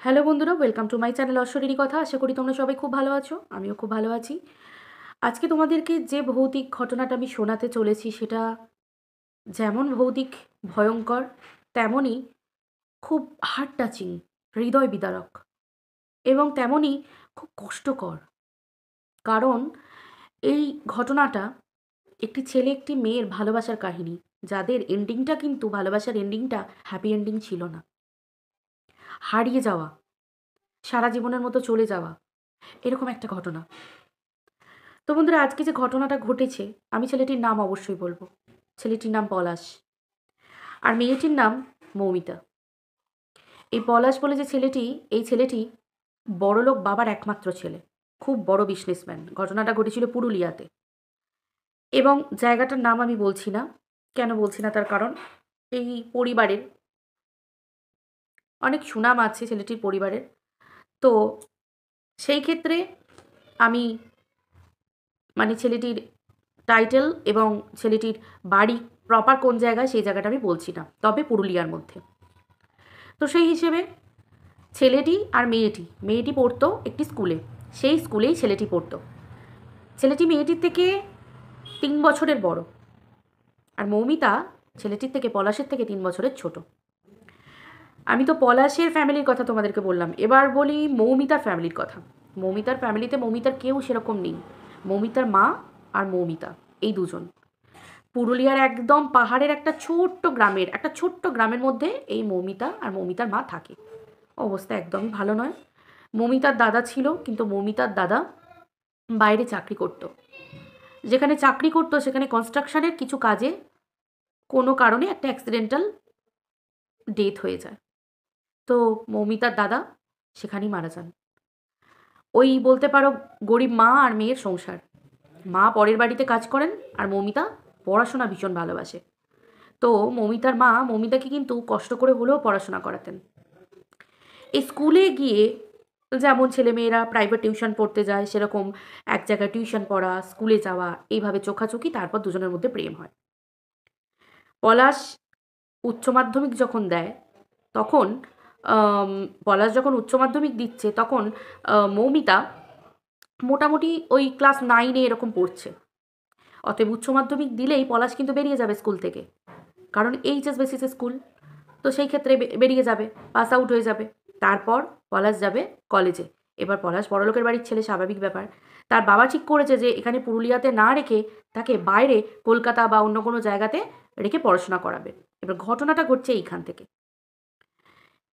Hello বন্ধুরা, welcome to my channel অশ্বরেরই কথা। আশা করি তোমরা সবাই খুব ভালো আছো, আমিও খুব ভালো আছি। আজকে তোমাদেরকে যে ভৌতিক ঘটনাটা আমি শোনাতে চলেছি সেটা যেমন ভৌতিক ভয়ঙ্কর, তেমনই খুব হার্ট টাচিং, হৃদয় বিদারক এবং তেমনই খুব কষ্টকর। কারণ এই ঘটনাটা একটি ছেলে একটি মেয়ের ভালোবাসার কাহিনী, যাদের এন্ডিংটা কিন্তু ভালোবাসার এন্ডিংটা হ্যাপি এন্ডিং ছিল না। হারিয়ে যাওয়া, সারা জীবনের মতো চলে যাওয়া, এরকম একটা ঘটনা। তো বন্ধুরা, আজকে যে ঘটনাটা ঘটেছে, আমি ছেলেটির নাম অবশ্যই বলবো। ছেলেটির নাম পলাশ, আর মেয়েটির নাম মৌমিতা। এই পলাশ বলে যে ছেলেটি, এই ছেলেটি বড়লোক বাবার একমাত্র ছেলে, খুব বড় বিজনেসম্যান। ঘটনাটা ঘটেছিল পুরুলিয়াতে, এবং জায়গাটার নাম আমি বলছি না। কেন বলছি না তার কারণ, এই পরিবারের অনেক সুনাম আছে ছেলেটির পরিবারের। তো সেই ক্ষেত্রে আমি ছেলেটির টাইটেল এবং ছেলেটির বাড়ি প্রপার কোন জায়গায় সেই জায়গাটা আমি বলছি না, তবে পুরুলিয়ার মধ্যে। তো সেই হিসেবে ছেলেটি আর মেয়েটি পড়তো একটি স্কুলে, সেই স্কুলেই ছেলেটি পড়তো। ছেলেটি মেয়েটির থেকে 3 বছরের বড়, আর মৌমিতা ছেলেটির থেকে, পলাশের থেকে 3 বছরের ছোট। আমি তো পলাশের ফ্যামিলির কথা তোমাদেরকে বললাম, এবার বলি মৌমিতার ফ্যামিলির কথা। মৌমিতার ফ্যামিলিতে মৌমিতার কেউ সেরকম নেই। মৌমিতার মা আর মৌমিতা, এই দুজন। পুরুলিয়ার একদম পাহাড়ের একটা ছোট্ট গ্রামের মধ্যে এই মৌমিতা আর মৌমিতার মা থাকে। অবস্থা একদমই ভালো নয়। মৌমিতার দাদা ছিল, কিন্তু মৌমিতার দাদা বাইরে চাকরি করত। যেখানে চাকরি করত সেখানে কনস্ট্রাকশনের কিছু কাজে কোনো কারণে একটা অ্যাক্সিডেন্টাল ডেথ হয়ে যায়। তো মৌমিতার দাদা সেখানেই মারা যান। ওই বলতে পারো গরিব মা আর মেয়ের সংসার। মা পরের বাড়িতে কাজ করেন, আর মৌমিতা পড়াশোনা ভীষণ ভালোবাসে। তো মৌমিতার মা মৌমিতাকে কিন্তু কষ্ট করে হলেও পড়াশোনা করাতেন। এই স্কুলে গিয়ে যেমন ছেলেমেয়েরা প্রাইভেট টিউশন পড়তে যায়, সেরকম এক জায়গায় টিউশন পড়া, স্কুলে যাওয়া, এইভাবে চোখাচোখি, তারপর দুজনের মধ্যে প্রেম হয়। পলাশ উচ্চ মাধ্যমিক যখন দেয়, তখন আম পলাশ যখন উচ্চ মাধ্যমিক দিচ্ছে, তখন মৌমিতা মোটামুটি ওই ক্লাস 9-এ এরকম পড়ছে। অতএব উচ্চ মাধ্যমিক দিলেই পলাশ কিন্তু বেরিয়ে যাবে স্কুল থেকে, কারণ এইচএস বেসিসে স্কুল। তো সেই ক্ষেত্রে বেরিয়ে যাবে, পাস আউট হয়ে যাবে। তারপর পলাশ যাবে কলেজে। এবার পলাশ বড়লোকের বাড়ির ছেলে, স্বাভাবিক ব্যাপার। তার বাবা ঠিক করেছে যে এখানে পুরুলিয়াতে না রেখে তাকে বাইরে কলকাতা বা অন্য কোনো জায়গাতে রেখে পড়াশোনা করাবে। এবার ঘটনাটা ঘটছে এইখান থেকে।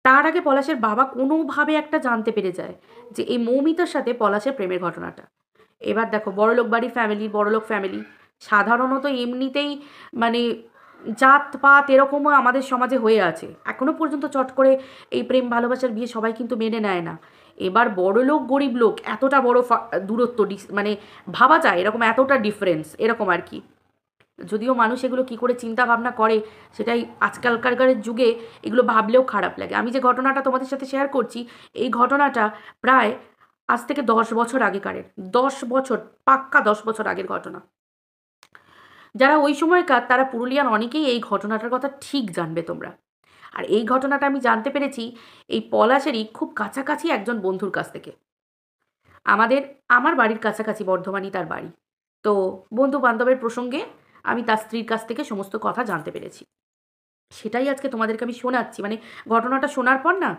তার আগে পলাশের বাবা কোনোভাবে একটা জানতে পেরে যায় যে এই মৌমিতার সাথে পলাশের প্রেমের ঘটনাটা। এবার দেখো, বড়লোক বাড়ির ফ্যামিলি, বড়লোক ফ্যামিলি সাধারণত এমনিতেই মানে জাতপাত এরকমও আমাদের সমাজে হয়ে আছে। এখনো পর্যন্ত চট করে এই প্রেম ভালোবাসার বিয়ে সবাই কিন্তু মেনে নেয় না। এবার বড়লোক গরিব লোক এতটা বড় দূরত্ব, ভাবা যায় এরকম এতটা ডিফারেন্স, এরকম আর কি। যদিও মানুষ এগুলো কি করে চিন্তা ভাবনা করে, সেটাই আজকালকার যুগে এগুলো ভাবলেও খারাপ লাগে। আমি যে ঘটনাটা তোমাদের সাথে শেয়ার করছি, এই ঘটনাটা প্রায় আজ থেকে 10 বছর আগেকারের। 10 বছর, পাক্কা 10 বছর আগের ঘটনা। যারা ওই সময়কার, তারা পুরুলিয়ার অনেকেই এই ঘটনাটার কথা ঠিক জানবে তোমরা। আর এই ঘটনাটা আমি জানতে পেরেছি এই পলাশেরই খুব কাছাকাছি একজন বন্ধুর কাছ থেকে। আমার বাড়ির কাছাকাছি বর্ধমানই তার বাড়ি। তো বন্ধু বান্ধবের প্রসঙ্গে আমি তার স্ত্রীর কাছ থেকে সমস্ত কথা জানতে পেরেছি। সেটাই আজকে তোমাদেরকে আমি শোনাচ্ছি। ঘটনাটা শোনার পর না,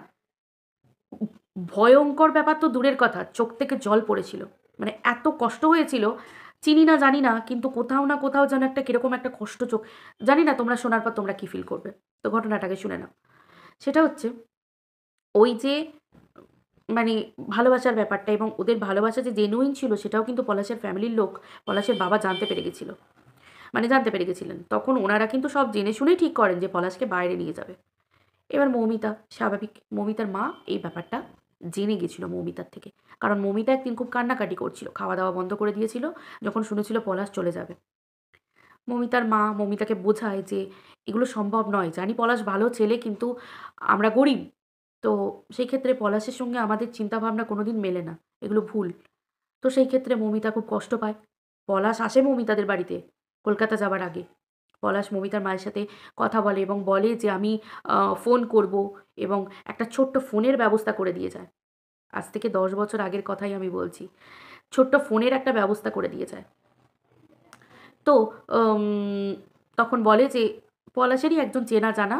ভয়ঙ্কর ব্যাপার তো দূরের কথা, চোখ থেকে জল পড়েছিল। এত কষ্ট হয়েছিল, চিনি না জানি না, কিন্তু কোথাও না কোথাও যেন একটা কিরকম একটা কষ্ট চোখ। জানি না তোমরা শোনার পর তোমরা কি ফিল করবে। তো ঘটনাটাকে শুনে নাও। সেটা হচ্ছে ওই যে মানে ভালোবাসার ব্যাপারটা, এবং ওদের ভালোবাসা যে জেনুইন ছিল সেটাও কিন্তু পলাশের ফ্যামিলির লোক, পলাশের বাবা জানতে পেরে গেছিল। জানতে পেরে গেছিলেন। তখন ওনারা কিন্তু সব জেনে শুনেই ঠিক করেন যে পলাশকে বাইরে নিয়ে যাবে। এবার মৌমিতা, স্বাভাবিক, মৌমিতার মা এই ব্যাপারটা জেনে গেছিল মৌমিতার থেকে। কারণ মৌমিতা একদিন খুব কান্নাকাটি করছিল, খাওয়া দাওয়া বন্ধ করে দিয়েছিল যখন শুনেছিল পলাশ চলে যাবে। মৌমিতার মা মৌমিতাকে বোঝায় যে এগুলো সম্ভব নয়, জানি পলাশ ভালো ছেলে, কিন্তু আমরা গরিব। তো সেই ক্ষেত্রে পলাশের সঙ্গে আমাদের চিন্তাভাবনা কোনোদিন মেলে না, এগুলো ভুল। তো সেই ক্ষেত্রে মৌমিতা খুব কষ্ট পায়। পলাশ আসে মৌমিতাদের বাড়িতে কলকাতা যাবার আগে। পলাশ মৌমিতার মায়ের সাথে কথা বলে এবং বলে যে আমি ফোন করব, এবং একটা ছোট্ট ফোনের ব্যবস্থা করে দিয়ে যায়। আজ থেকে 10 বছর আগের কথাই আমি বলছি। ছোট্ট ফোনের একটা ব্যবস্থা করে দিয়ে যায়। তো তখন বলে যে পলাশেরই একজন চেনা জানা,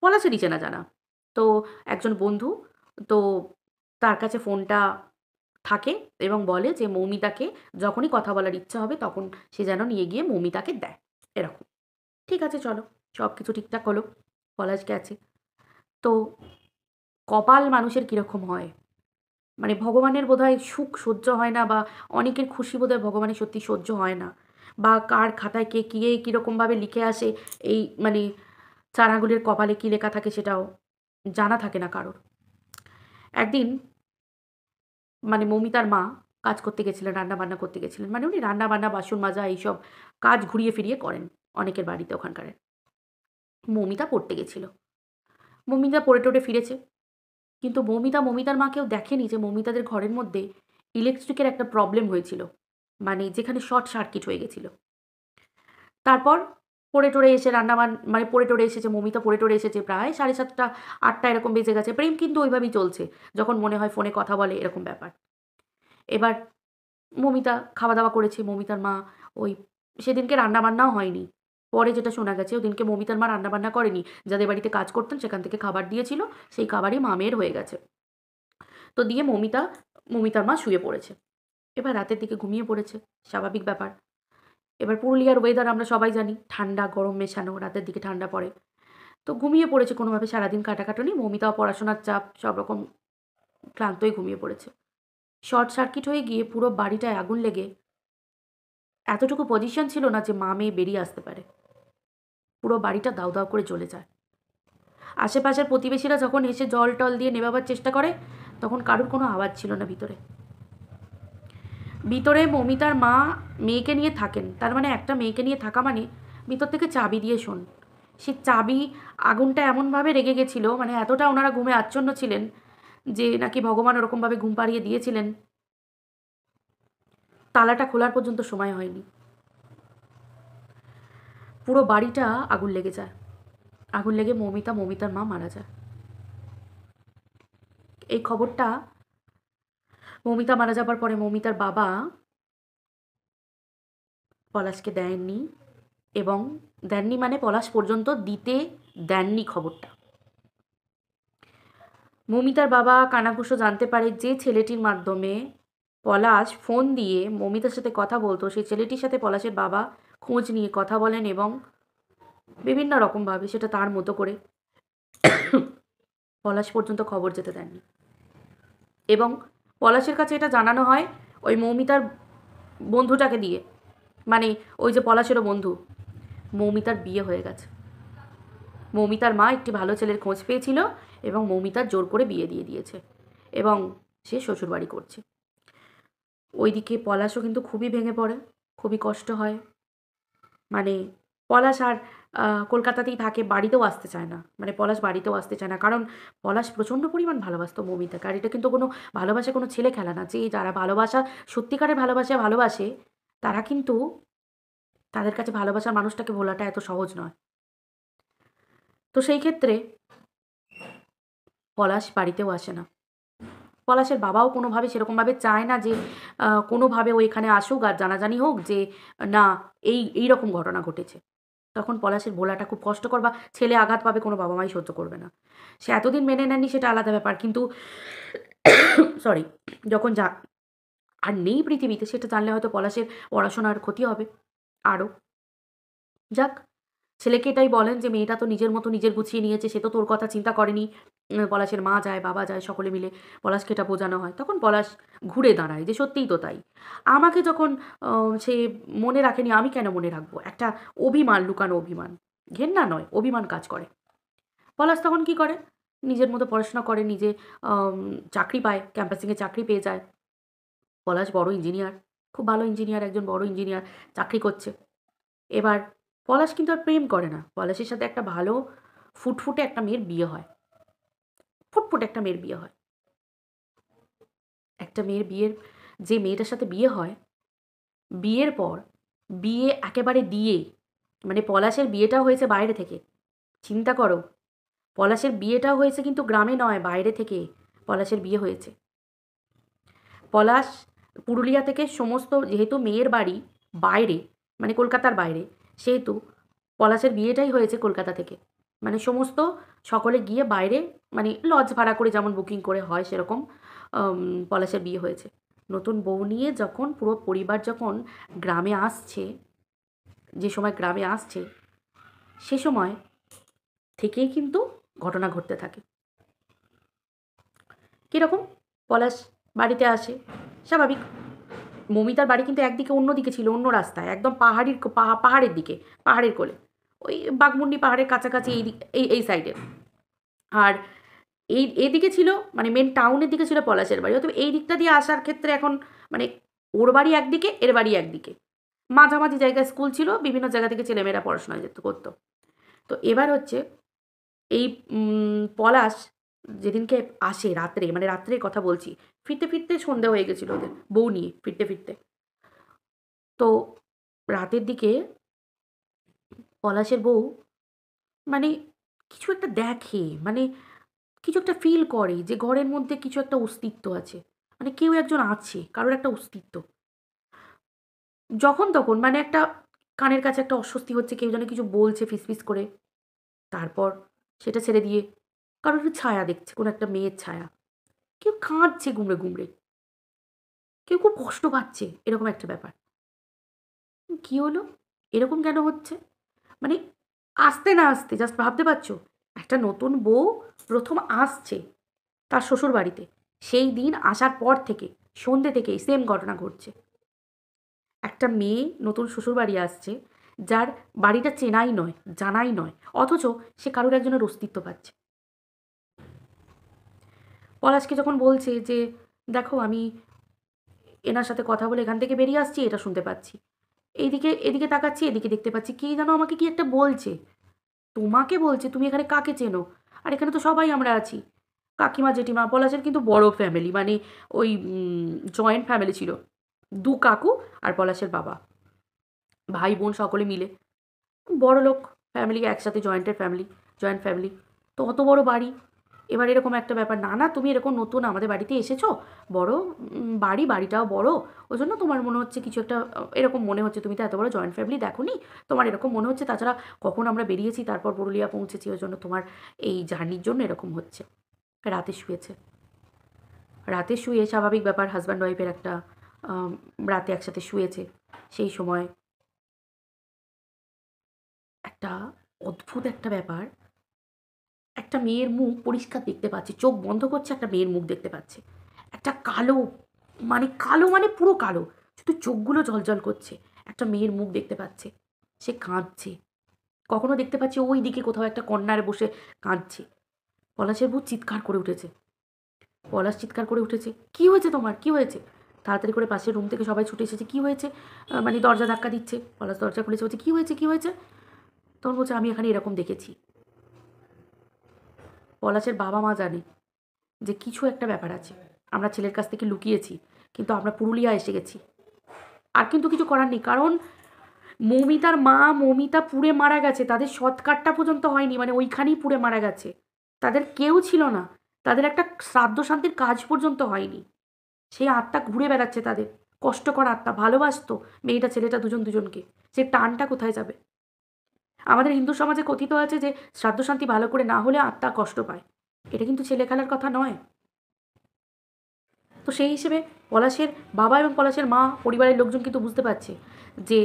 পলাশেরই চেনা জানা। তো একজন বন্ধু, তো তার কাছে ফোনটা থাকে এবং বলে যে মৌমিতাকে যখনই কথা বলার ইচ্ছা হবে তখন সে যেন নিয়ে গিয়ে মৌমিতাকে দেয়। এরকম। ঠিক আছে চলো, সব কিছু ঠিকঠাক হলো। পলাশ গেছে। তো কপাল মানুষের কীরকম হয়? মানে ভগবানের বোধহয় সুখ সহ্য হয় না, বা অনেকের খুশি বোধহয় ভগবানের সত্যি সহ্য হয় না, বা কার খাতায় কে কীরকমভাবে লিখে আসে, এই মানে 4 আঙুলের কপালে কী লেখা থাকে সেটাও জানা থাকে না কারোর। একদিন মানে মৌমিতার মা কাজ করতে গেছিলেন, রান্না-বান্না করতে গেছিলেন। মানে উনি রান্না-বান্না, বাসন মাজা এইসব কাজ ঘুরিয়ে ফিরিয়ে করেন অনেকের বাড়িতে ওখানকারের। মৌমিতা পড়তে গেছিল। মৌমিতা পড়ে-টড়ে ফিরেছে। কিন্তু মৌমিতার মা কেউ দেখেনি যে মৌমিতাদের ঘরের মধ্যে ইলেকট্রিকের একটা প্রবলেম হয়েছিল। মানে যেখানে শর্ট সার্কিট হয়ে গেছিল। তারপর পড়ে-টড়ে এসে মানে পড়ে-টড়ে এসেছে, মৌমিতা পড়ে-টড়ে এসেছে প্রায় 7:30 8টা এরকম বেজে গেছে। প্রেম কিন্তু ওইভাবেই চলছে। যখন মনে হয় ফোনে কথা বলে এরকম ব্যাপার। এবার মৌমিতা খাওয়া-দাওয়া করেছে। মৌমিতার মা ওই সেদিনকে রান্না-বান্নাও হয়নি। পরে যেটা শোনা গেছে ওদিনকে মৌমিতার মা রান্না-বান্না করেনি। যাদের বাড়িতে কাজ করতেন সেখান থেকে খাবার দিয়েছিল। সেই খাবারই মামের হয়ে গেছে। তো দিয়ে মৌমিতার মা শুয়ে পড়েছে। এবার রাতের দিকে ঘুমিয়ে পড়েছে। স্বাভাবিক ব্যাপার। এবার পুরুলিয়ার ওয়েদার আমরা সবাই জানি। ঠান্ডা গরম মেশানো, রাতের দিকে ঠান্ডা পড়ে। তো ঘুমিয়ে পড়েছে কোনোভাবে, সারাদিন কাটাকাটুনি। মৌমিতাও পড়াশোনার চাপ সব রকম ক্লান্ত হয়ে ঘুমিয়ে পড়েছে। শর্ট সার্কিট হয়ে গিয়ে পুরো বাড়িটায় আগুন লেগে এতটুকু পজিশন ছিল না যে মা-মেয়ে বেরিয়ে আসতে পারে। পুরো বাড়িটা দাউ, দাউ করে জ্বলে যায়। আশেপাশের প্রতিবেশীরা যখন এসে জল-টল দিয়ে নেভাবার চেষ্টা করে, তখন কারুর কোনো আওয়াজ ছিল না ভিতরে। ভিতরে মৌমিতার মা মেয়েকে নিয়ে থাকেন। তার মানে একটা মেয়েকে নিয়ে থাকা মানে ভিতর থেকে চাবি দিয়ে শোন। সে চাবি, আগুনটা এমনভাবে রেগে গেছিল, মানে এতটা ওনারা ঘুমে আচ্ছন্ন ছিলেন যে নাকি ভগবান ওরকমভাবে ঘুম পাড়িয়ে দিয়েছিলেন, তালাটা খোলার পর্যন্ত সময় হয়নি। পুরো বাড়িটা আগুন লেগে যায়। আগুন লেগে মৌমিতার মা মারা যায়। এই খবরটা মৌমিতা মারা যাবার পরে মৌমিতার বাবা পলাশকে দেননি, এবং দেননি মানে পলাশ পর্যন্ত দিতে দেননি খবরটা। মৌমিতার বাবা কানাঘুষো জানতে পারে যে ছেলেটির মাধ্যমে পলাশ ফোন দিয়ে মৌমিতার সাথে কথা বলতো, সেই ছেলেটির সাথে পলাশের বাবা খোঁজ নিয়ে কথা বলেন এবং বিভিন্ন রকমভাবে সেটা তার মতো করে পলাশ পর্যন্ত খবর যেতে দেননি। এবং পলাশের কাছে এটা জানানো হয় ওই মৌমিতার বন্ধুটাকে দিয়ে, মানে ওই যে পলাশেরও বন্ধু, মৌমিতার বিয়ে হয়ে গেছে। মৌমিতার মা একটি ভালো ছেলের খোঁজ পেয়েছিল এবং মৌমিতার জোর করে বিয়ে দিয়ে দিয়েছে এবং সে শ্বশুরবাড়ি করছে। ওইদিকে পলাশও কিন্তু খুবই ভেঙে পড়ে, খুবই কষ্ট হয়। মানে পলাশ আর কলকাতাতেই থাকে, বাড়িতেও আসতে চায় না। মানে পলাশ বাড়িতেও আসতে চায় না, কারণ পলাশ প্রচণ্ড পরিমাণ ভালোবাসতো মৌমিতাকে। আর এটা কিন্তু কোনো ভালোবাসা, কোনো ছেলে খেলা না। যে যারা ভালোবাসা, সত্যিকারের ভালোবাসে, তারা কিন্তু তাদের কাছে ভালোবাসার মানুষটাকে ভোলাটা এত সহজ নয়। তো সেই ক্ষেত্রে পলাশ বাড়িতেও আসে না। পলাশের বাবাও কোনোভাবে সেরকমভাবে চায় না যে কোনোভাবে ও এখানে আসুক আর জানাজানি হোক যে না, এইরকম ঘটনা ঘটেছে। তখন পলাশের ভোলাটা খুব কষ্টকর, বা ছেলে আঘাত পাবে কোনো বাবা মাই সহ্য করবে না। সে এতদিন মেনে নেননি সেটা আলাদা ব্যাপার, কিন্তু সরি, যখন আর নেই পৃথিবীতে সেটা জানলে হয়তো পলাশের পড়াশোনার ক্ষতি হবে আরও। যাক, ছেলেকে এটাই বলেন যে মেয়েটা তো নিজের মতো নিজের গুছিয়ে নিয়েছে, সে তো তোর কথা চিন্তা করেনি। পলাশের মা যায়, বাবা যায়, সকলে মিলে পলাশকে এটা বোঝানো হয়। তখন পলাশ ঘুরে দাঁড়ায় যে সত্যিই তো তাই। আমাকে যখন সে মনে রাখেনি, আমি কেন মনে রাখবো? একটা অভিমান, লুকানো অভিমান, ঘেন্না নয়, অভিমান কাজ করে। পলাশ তখন কি করে? নিজের মতো পড়াশোনা করে, নিজে চাকরি পায়, ক্যাম্পাসিংয়ে চাকরি পেয়ে যায়। পলাশ বড় ইঞ্জিনিয়ার, খুব ভালো ইঞ্জিনিয়ার, একজন বড় ইঞ্জিনিয়ার চাকরি করছে। এবার পলাশ কিন্তু আর প্রেম করে না। পলাশের সাথে একটা ভালো ফুটফুটে একটা মেয়ের বিয়ে হয়। ফুটফুটে একটা মেয়ের বিয়ে হয়। একটা মেয়ের বিয়ের, যে মেয়েটার সাথে বিয়ে হয়, বিয়ের পর বিয়ে একেবারে দিয়ে মানে পলাশের বিয়েটাও হয়েছে বাইরে থেকে, চিন্তা করো। পলাশের বিয়েটাও হয়েছে কিন্তু গ্রামে নয়, বাইরে থেকে পলাশের বিয়ে হয়েছে। পলাশ পুরুলিয়া থেকে সমস্ত, যেহেতু মেয়ের বাড়ি বাইরে, মানে কলকাতার বাইরে, সেহেতু পলাশের বিয়েটাই হয়েছে কলকাতা থেকে। মানে সমস্ত সকলে গিয়ে বাইরে, মানে লজ ভাড়া করে যেমন বুকিং করে হয় সেরকম পলাশের বিয়ে হয়েছে। নতুন বউ নিয়ে যখন পুরো পরিবার যখন গ্রামে আসছে, যে সময় গ্রামে আসছে সে সময় থেকেই কিন্তু ঘটনা ঘটতে থাকে। কীরকম? পলাশ বাড়িতে আসে, স্বাভাবিক। মৌমিতার বাড়ি কিন্তু একদিকে, অন্যদিকে ছিল, অন্য রাস্তায়, একদম পাহাড়ের দিকে, পাহাড়ের কোলে, ওই বাঘমুন্ডি পাহাড়ের কাছাকাছি এই দিক, এই সাইডে। আর এইদিকে ছিল, মানে মেন টাউনের দিকে ছিল পলাশের বাড়ি। অতএব এই দিকটা দিয়ে আসার ক্ষেত্রে এখন মানে ওর বাড়ি একদিকে, এর বাড়ি একদিকে, মাঝামাঝি জায়গায় স্কুল ছিল, বিভিন্ন জায়গা থেকে ছেলেমেয়েরা পড়াশোনা করতো। তো এবার হচ্ছে এই পলাশ যেদিনকে আসে রাত্রে, মানে রাত্রের কথা বলছি, ফিরতে ফিরতে সন্ধে হয়ে গেছিলো ওদের, বউ নিয়ে ফিরতে ফিরতে। তো রাতের দিকে পলাশের বউ মানে কিছু একটা দেখে, মানে কিছু একটা ফিল করে যে ঘরের মধ্যে কিছু একটা অস্তিত্ব আছে, মানে কেউ একজন আছে, কারোর একটা অস্তিত্ব। যখন তখন মানে একটা কানের কাছে একটা অস্বস্তি হচ্ছে, কেউ যেন কিছু বলছে ফিসফিস করে। তারপর সেটা ছেড়ে দিয়ে কারোর একটা ছায়া দেখছে, কোনো একটা মেয়ের ছায়া। কেউ কাঁদছে গুমড়ে গুমড়ে, কেউ খুব কষ্ট পাচ্ছে, এরকম একটা ব্যাপার। কি হলো? এরকম কেন হচ্ছে? মানে আসতে না আসতে জাস্ট ভাবতে পারছো, একটা নতুন বউ প্রথম আসছে তার শ্বশুর বাড়িতে, সেই দিন আসার পর থেকে সন্ধ্যে থেকেই সেম ঘটনা ঘটছে। একটা মেয়ে নতুন শ্বশুর বাড়ি আসছে, যার বাড়িটা চেনাই নয়, জানাই নয়, অথচ সে কারোর একজনের অস্তিত্ব পাচ্ছে। পলাশকে যখন বলছে যে দেখো আমি এনার সাথে কথা বলে এখান থেকে বেরিয়ে আসছি, এটা শুনতে পাচ্ছি, এদিকে তাকাচ্ছি, এদিকে দেখতে পাচ্ছি, কে যেন আমাকে কি একটা বলছে। তোমাকে বলছে, তুমি এখানে কাকে চেনো? আর এখানে তো সবাই আমরা আছি, কাকিমা জেঠিমা। পলাশের কিন্তু বড় ফ্যামিলি, মানে ওই জয়েন্ট ফ্যামিলি ছিল, দু কাকু আর পলাশের বাবা, ভাই বোন সকলে মিলে বড় লোক ফ্যামিলি, একসাথে জয়েন্ট ফ্যামিলি। তো অত বড় বাড়ি, এবার এরকম একটা ব্যাপার, না না তুমি এরকম নতুন আমাদের বাড়িতে এসেছো, বড় বাড়িটাও বড়, ওই জন্য তোমার মনে হচ্ছে কিছু একটা এরকম মনে হচ্ছে, তুমি তো এত বড় জয়েন্ট ফ্যামিলি দেখোনি, তোমার এরকম মনে হচ্ছে। তাছাড়া কখন আমরা বেরিয়েছি, তারপর পুরুলিয়া পৌঁছেছি, ওই জন্য তোমার এই জার্নির জন্য এরকম হচ্ছে। রাতে শুয়েছে, রাতে শুয়ে স্বাভাবিক ব্যাপার, হাজব্যান্ড ওয়াইফের একটা রাতে একসাথে শুয়েছে, সেই সময় একটা অদ্ভুত একটা ব্যাপার, একটা মেয়ের মুখ পরিষ্কার দেখতে পাচ্ছে, চোখ বন্ধ করছে, একটা মেয়ের মুখ দেখতে পাচ্ছে, একটা কালো, মানে কালো মানে পুরো কালো, শুধু চোখগুলো জ্বলজ্বল করছে, একটা মেয়ের মুখ দেখতে পাচ্ছে, সে কাঁদছে। কখনো দেখতে পাচ্ছে ওই দিকে কোথাও একটা কর্নারে বসে কাঁদছে। পলাশের বউ চিৎকার করে উঠেছে, পলাশ চিৎকার করে উঠেছে, কি হয়েছে তোমার, কি হয়েছে? তাড়াতাড়ি করে পাশের রুম থেকে সবাই ছুটে এসেছে, কি হয়েছে? মানে দরজা ধাক্কা দিচ্ছে, পলাশ দরজা খুলেছে, বলছে কি হয়েছে, কি হয়েছে? তখন বলছে আমি এখানে এরকম দেখেছি। পলাশের বাবা মা জানে যে কিছু একটা ব্যাপার আছে, আমরা ছেলের কাছ থেকে লুকিয়েছি, কিন্তু আমরা পুরুলিয়া এসে গেছি। আর কিন্তু কিছু করার নেই, কারণ মৌমিতার মা, মৌমিতা পুড়ে মারা গেছে, তাদের সৎকারটা পর্যন্ত হয়নি, মানে ওইখানেই পুড়ে মারা গেছে, তাদের কেউ ছিল না, তাদের একটা শ্রাদ্ধ শান্তির কাজ পর্যন্ত হয়নি। সেই আত্মা ঘুরে বেড়াচ্ছে তাদের, কষ্টকর আত্মা, ভালোবাসতো মেয়েটা ছেলেটা দুজন দুজনকে, সে টানটা কোথায় যাবে? আমাদের হিন্দু সমাজে কথিত আছে যে শ্রাদ্ধ শান্তি ভালো করে না হলে আত্মা কষ্ট পায়, এটা কিন্তু ছেলে খেলার কথা নয়। তো সেই হিসেবে পলাশের বাবা এবং পলাশের মা, পরিবারের লোকজন কিন্তু বুঝতে পারছে যে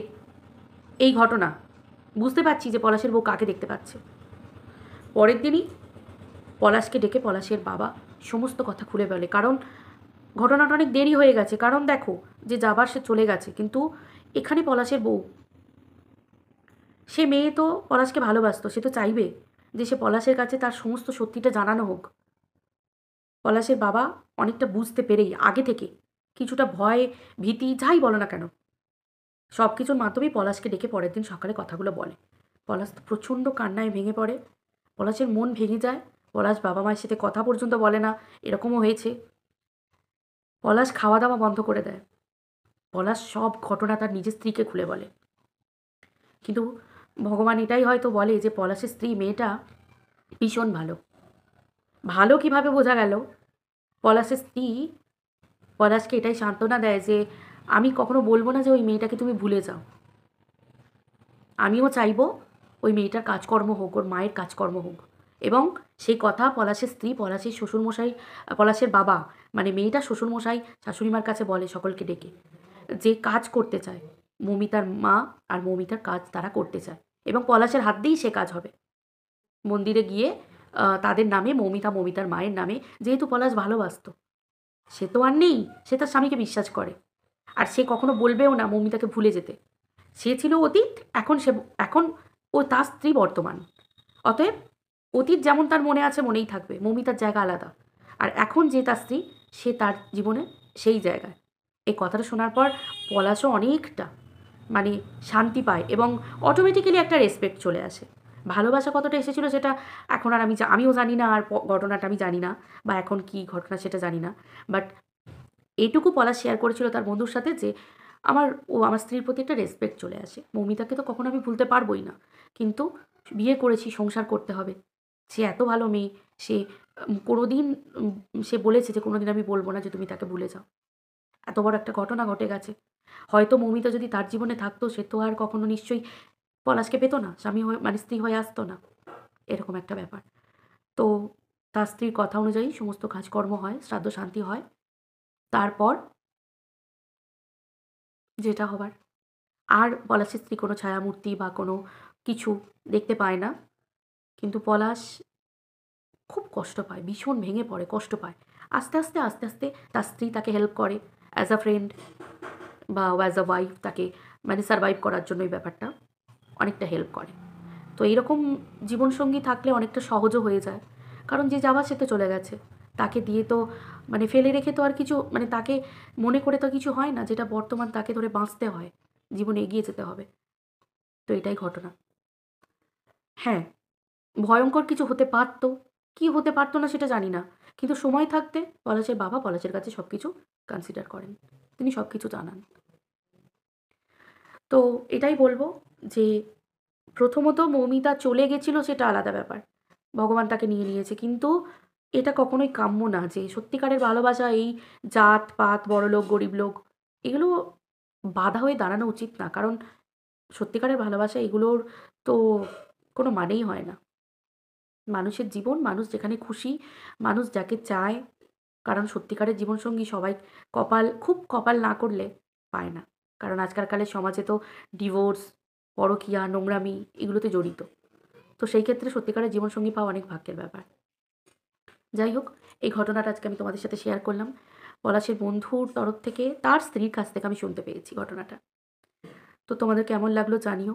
এই ঘটনা, বুঝতে পারছি যে পলাশের বউ কাকে দেখতে পাচ্ছে। পরের দিনই পলাশকে ডেকে পলাশের বাবা সমস্ত কথা খুলে বলে, কারণ ঘটনাটা অনেক দেরি হয়ে গেছে, কারণ দেখো যে যাবার সে চলে গেছে, কিন্তু এখানে পলাশের বউ, সে মেয়ে তো পলাশকে ভালোবাসতো, সে তো চাইবে যে সে পলাশের কাছে তার সমস্ত সত্যিটা জানানো হোক। পলাশের বাবা অনেকটা বুঝতে পেরেই আগে থেকে কিছুটা ভয়, ভীতি, যাই বলো না কেন, সব কিছুর মাধ্যমেই পলাশকে ডেকে পরের দিন সকালে কথাগুলো বলে। পলাশ তো প্রচণ্ড কান্নায় ভেঙে পড়ে, পলাশের মন ভেঙে যায়, পলাশ বাবা মায়ের সাথে কথা পর্যন্ত বলে না, এরকমও হয়েছে। পলাশ খাওয়া দাওয়া বন্ধ করে দেয়, পলাশ সব ঘটনা তার নিজের স্ত্রীকে খুলে বলে। কিন্তু ভগবান এটাই হয়তো বলে যে পলাশের স্ত্রী মেয়েটা ভীষণ ভালো। ভালো কিভাবে বোঝা গেল, পলাশের স্ত্রী পলাশকে এটাই সান্ত্বনা দেয় যে আমি কখনো বলবো না যে ওই মেয়েটাকে তুমি ভুলে যাও, আমিও চাইবো ওই মেয়েটার কাজকর্ম হোক, ওর মায়ের কাজকর্ম হোক। এবং সেই কথা পলাশের স্ত্রী, পলাশের শ্বশুরমশাই, পলাশের বাবা মানে মেয়েটার শ্বশুরমশাই শাশুড়িমার কাছে বলে সকলকে ডেকে যে কাজ করতে চায়, মৌমিতার মা আর মৌমিতার কাজ তারা করতে চায় এবং পলাশের হাত দিয়েই সে কাজ হবে। মন্দিরে গিয়ে তাদের নামে মৌমিতার মায়ের নামে, যেহেতু পলাশ ভালোবাসতো, সে তো আর নেই, সে তার স্বামীকে বিশ্বাস করে আর সে কখনো বলবেও না মৌমিতাকে ভুলে যেতে। সে ছিল অতীত, এখন ও তার স্ত্রী বর্তমান। অতএব অতীত যেমন তার মনে আছে মনেই থাকবে, মৌমিতার জায়গা আলাদা, আর এখন যে তার স্ত্রী সে তার জীবনে সেই জায়গায়। এই কথাটা শোনার পর পলাশও অনেকটা মানে শান্তি পায় এবং অটোমেটিক্যালি একটা রেসপেক্ট চলে আসে। ভালোবাসা কতটা এসেছিল সেটা এখন আর আমিও জানি না, আর ঘটনাটা আমি জানি না, বা এখন কি ঘটনা সেটা জানি না। বাট এইটুকু পলাশ শেয়ার করেছিল তার বন্ধুর সাথে যে আমার স্ত্রীর প্রতি একটা রেসপেক্ট চলে আসে। মৌমিতাকে তো কখনো আমি ভুলতে পারবোই না, কিন্তু বিয়ে করেছি, সংসার করতে হবে। সে এত ভালো মেয়ে, সে কোনোদিন সে বলেছে যে কোনোদিন আমি বলবো না যে তুমি তাকে ভুলে যাও। এত বড় একটা ঘটনা ঘটে গেছে। হয়তো মৌমিতা যদি তার জীবনে থাকতো সে তো আর কখনো নিশ্চয়ই পলাশকে পেতো না, স্বামী হয়ে মানে স্ত্রী হয়ে আসতো না, এরকম একটা ব্যাপার। তো তার স্ত্রীর কথা অনুযায়ী সমস্ত কাজকর্ম হয়, শ্রাদ্ধ শান্তি হয়। তারপর যেটা হবার, আর পলাশের স্ত্রী কোনো ছায়ামূর্তি বা কোনো কিছু দেখতে পায় না। কিন্তু পলাশ খুব কষ্ট পায়, ভীষণ ভেঙে পড়ে, কষ্ট পায়। আস্তে আস্তে তার স্ত্রী তাকে হেল্প করে অ্যাজ আ ফ্রেন্ড বা অ্যাজ আ ওয়াইফ, তাকে মানে সারভাইভ করার জন্য এই ব্যাপারটা অনেকটা হেল্প করে। তো এইরকম জীবনসঙ্গী থাকলে অনেকটা সহজও হয়ে যায়, কারণ যে যাওয়ার সে তো চলে গেছে, তাকে দিয়ে তো মানে ফেলে রেখে তো আর কিছু মানে তাকে মনে করে তো কিছু হয় না, যেটা বর্তমান তাকে ধরে বাঁচতে হয়, জীবনে এগিয়ে যেতে হবে। তো এটাই ঘটনা। হ্যাঁ, ভয়ঙ্কর কিছু হতে পারত, কি হতে পারত না সেটা জানি না, কিন্তু সময় থাকতে পলাশের বাবা পলাশের কাছে সব কিছু কনসিডার করেন, তিনি সব কিছু জানান। তো এটাই বলবো যে প্রথমত মৌমিতা চলে গেছিল সেটা আলাদা ব্যাপার, ভগবান তাকে নিয়ে নিয়েছে, কিন্তু এটা কখনোই কাম্য না যে সত্যিকারের ভালোবাসা এই জাত পাত বড়লোক গরিব লোক এগুলো বাধা হয়ে দাঁড়ানো উচিত না, কারণ সত্যিকারের ভালোবাসা এগুলোর তো কোনো মানেই হয় না। মানুষের জীবন, মানুষ যেখানে খুশি, মানুষ যাকে চায়, কারণ সত্যিকারের জীবনসঙ্গী সবাই খুব কপাল না করলে পায় না, কারণ আজকালকালের সমাজে তো ডিভোর্স, পরকীয়া, নোংরামি এগুলোতে জড়িত। তো সেই ক্ষেত্রে সত্যিকারের জীবনসঙ্গী পাওয়া অনেক ভাগ্যের ব্যাপার। যাই হোক, এই ঘটনাটা আজকে আমি তোমাদের সাথে শেয়ার করলাম। পলাশের বন্ধুর তরফ থেকে, তার স্ত্রীর কাছ থেকে আমি শুনতে পেয়েছি ঘটনাটা। তো তোমাদের কেমন লাগলো জানিও।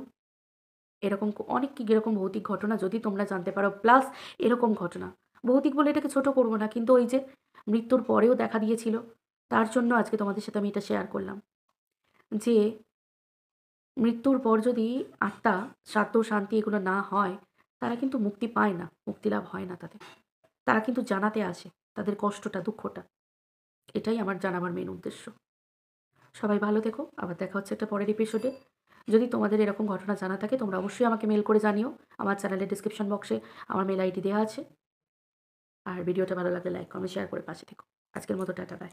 এরকম অনেক কি এরকম ভৌতিক ঘটনা যদি তোমরা জানতে পারো, প্লাস এরকম ঘটনা, ভৌতিক বলে এটাকে ছোট করবো না, কিন্তু ওই যে মৃত্যুর পরেও দেখা দিয়েছিল, তার জন্য আজকে তোমাদের সাথে আমি এটা শেয়ার করলাম যে মৃত্যুর পর যদি আত্মা শ্রাদ্ধ শান্তি এগুলো না হয়, তারা কিন্তু মুক্তি পায় না, মুক্তি লাভ হয় না তাদের। তারা কিন্তু জানাতে আসে তাদের কষ্টটা, দুঃখটা। এটাই আমার জানাবার মেন উদ্দেশ্য। সবাই ভালো থেকো, আবার দেখা হচ্ছে একটা পরের এপিসোডে। যদি তোমাদের এরকম ঘটনা জানা থাকে তোমরা অবশ্যই আমাকে মেল করে জানিও। আমার চ্যানেলের ডিসক্রিপশন বক্সে আমার মেল আইডি দেওয়া আছে। আর ভিডিওটা ভালো লাগলে লাইক কমেন্ট শেয়ার করে পাশে থেকো। আজকের মতো টাটা, বাই।